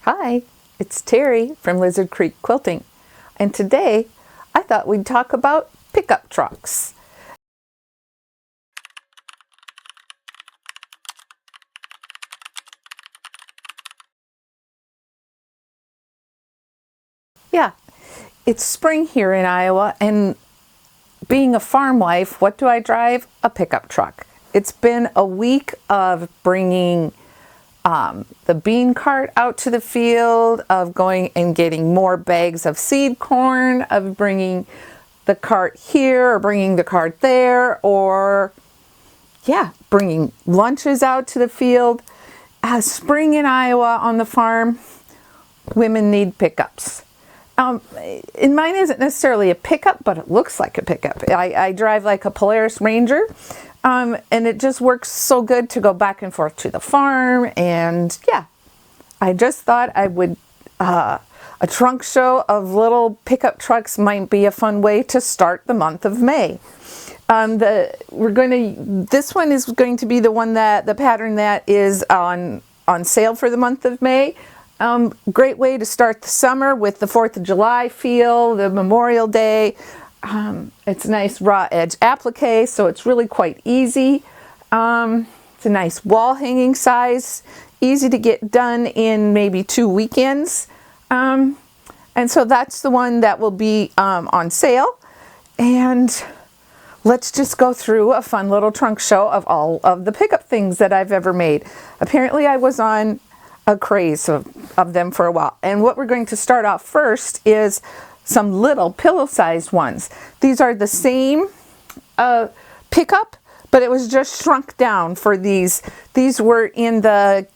Hi, it's Terry from Lizard Creek Quilting, and today I thought we'd talk about pickup trucks. Yeah, it's spring here in Iowa, and being a farm wife, what do I drive? A pickup truck. It's been a week of bringing the bean cart out to the field, of going and getting more bags of seed corn, of bringing the cart here or bringing the cart there, or bringing lunches out to the field. Spring in Iowa on the farm, women need pickups. And mine isn't necessarily a pickup, but it looks like a pickup. I drive like a Polaris Ranger, and it just works so good to go back and forth to the farm. And yeah, I just thought I would, a trunk show of little pickup trucks might be a fun way to start the month of May. This one is going to be the one the pattern that is on sale for the month of May. Great way to start the summer with the 4th of July feel, the Memorial Day. It's a nice raw edge applique, so it's really quite easy. It's a nice wall hanging size, easy to get done in maybe 2 weekends. And so that's the one that will be on sale. And let's just go through a fun little trunk show of all of the pickup things that I've ever made. Apparently I was on a craze of them for a while. And what we're going to start off first is some little pillow-sized ones. These are the same pickup, but it was just shrunk down for these. These were in the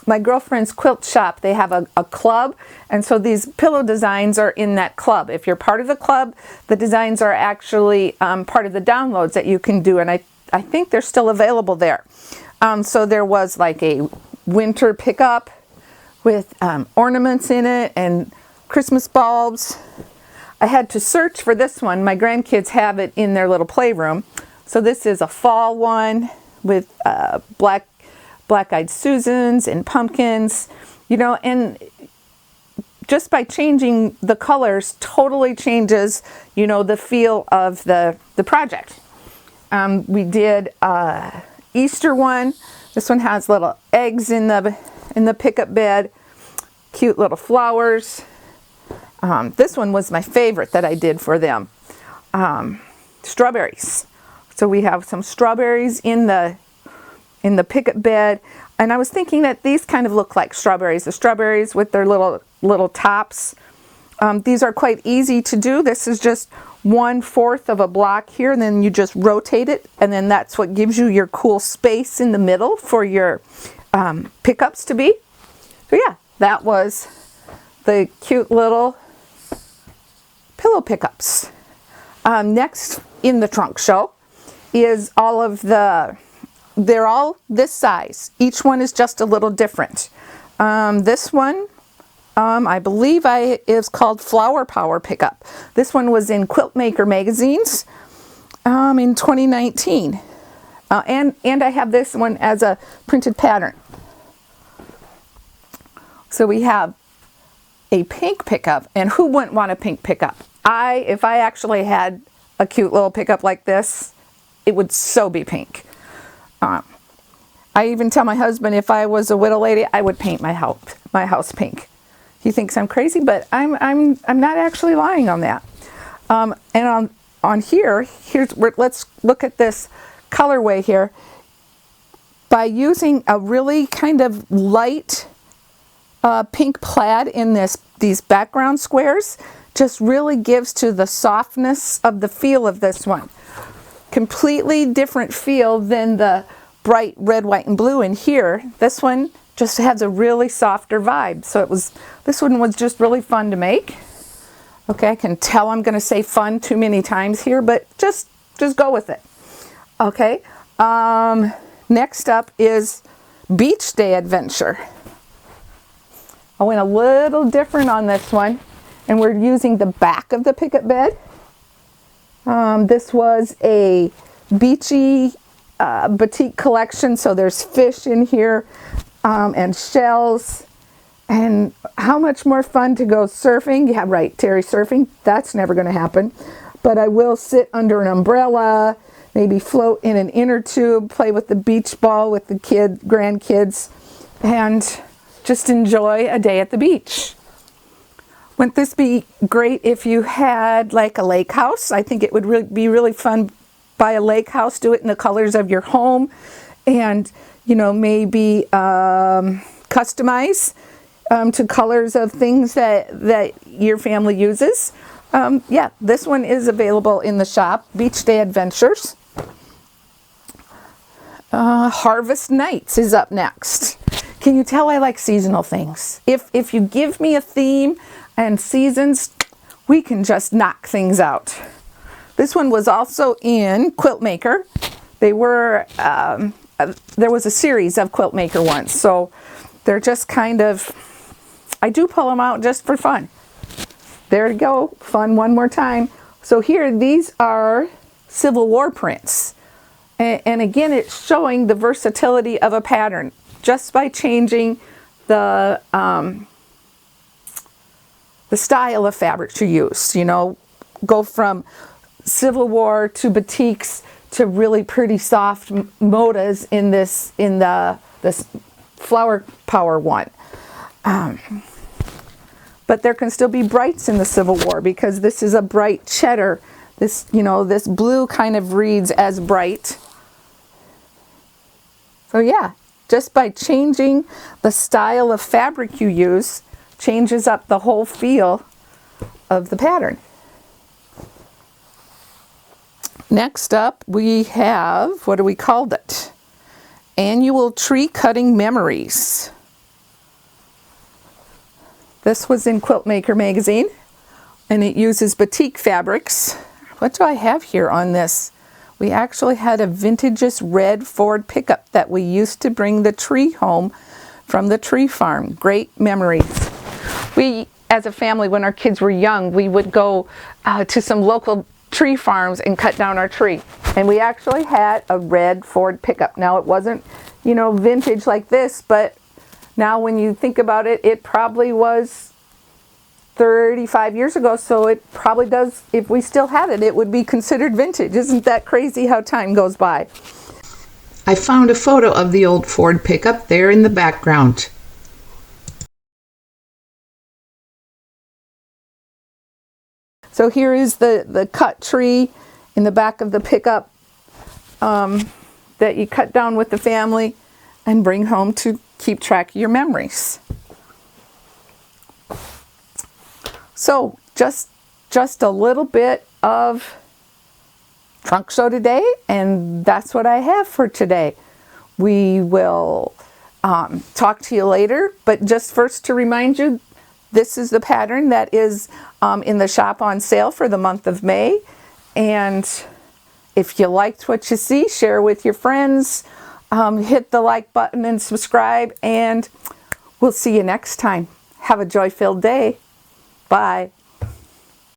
my girlfriend's quilt shop. They have a club, and so these pillow designs are in that club. If you're part of the club, the designs are actually part of the downloads that you can do, and I think they're still available there. So there was like a winter pickup with ornaments in it and Christmas bulbs. I had to search for this one. My grandkids have it in their little playroom. So this is a fall one with black-eyed Susans and pumpkins, and just by changing the colors totally changes, the feel of the project. We did Easter one. This one has little eggs in the pickup bed, cute little flowers. This one was my favorite that I did for them. Strawberries. So we have some strawberries in the pickup bed, and I was thinking that these kind of look like strawberries. The strawberries with their little tops. These are quite easy to do. This is just 1/4 of a block here, and then you just rotate it, and then that's what gives you your cool space in the middle for your pickups to be. So yeah, that was the cute little pillow pickups. Next in the trunk show is all of they're all this size. Each one is just a little different. This one, I believe is called Flower Power Pickup. This one was in Quilt Maker magazines in 2019. And I have this one as a printed pattern. So we have a pink pickup, and who wouldn't want a pink pickup? If I actually had a cute little pickup like this, it would so be pink. I even tell my husband if I was a widow lady, I would paint my house pink. He thinks I'm crazy, but I'm not actually lying on that. And on let's look at this colorway here. By using a really kind of light pink plaid in these background squares, just really gives to the softness of the feel of this one. Completely different feel than the bright red, white, and blue in here. This one just has a really softer vibe. So this one was just really fun to make. Okay, I can tell I'm going to say fun too many times here, but just go with it. Okay, next up is Beach Day Adventure. I went a little different on this one, and we're using the back of the pickup bed. This was a beachy batik collection, so there's fish in here and shells. And how much more fun to go surfing. Yeah, right, Terry, surfing. That's never going to happen. But I will sit under an umbrella, maybe float in an inner tube, play with the beach ball with the grandkids, and just enjoy a day at the beach. Wouldn't this be great if you had like a lake house? I think it would be really fun. Buy a lake house, do it in the colors of your home, and maybe customize to colors of things that your family uses. Yeah, this one is available in the shop. Beach Day Adventures. Harvest Nights is up next. Can you tell I like seasonal things? If you give me a theme and seasons, we can just knock things out. This one was also in Quilt Maker. They were, there was a series of Quilt Maker ones, so they're just kind of, I do pull them out just for fun. There you go, fun one more time. So here, these are Civil War prints. And again, it's showing the versatility of a pattern just by changing the style of fabric you use. Go from Civil War to batiks to really pretty soft modas in this flower power one. But there can still be brights in the Civil War because this is a bright cheddar. This blue kind of reads as bright. So yeah, just by changing the style of fabric you use, changes up the whole feel of the pattern. Next up, we have, what do we call it? Annual Tree Cutting Memories. This was in Quilt Maker magazine, and it uses batik fabrics. What do I have here on this? We actually had a vintageous red Ford pickup that we used to bring the tree home from the tree farm. Great memories. We, as a family, when our kids were young, we would go to some local tree farms and cut down our tree. And we actually had a red Ford pickup. Now it wasn't, vintage like this, but now when you think about it, it probably was 35 years ago, so it probably does, if we still had it, it would be considered vintage. Isn't that crazy how time goes by? I found a photo of the old Ford pickup there in the background. So here is the cut tree in the back of the pickup that you cut down with the family and bring home to keep track of your memories. So just a little bit of trunk show today, and that's what I have for today. We will talk to you later, but just first to remind you, this is the pattern that is in the shop on sale for the month of May. And if you liked what you see, share with your friends, hit the like button and subscribe, and we'll see you next time. Have a joy-filled day. Bye.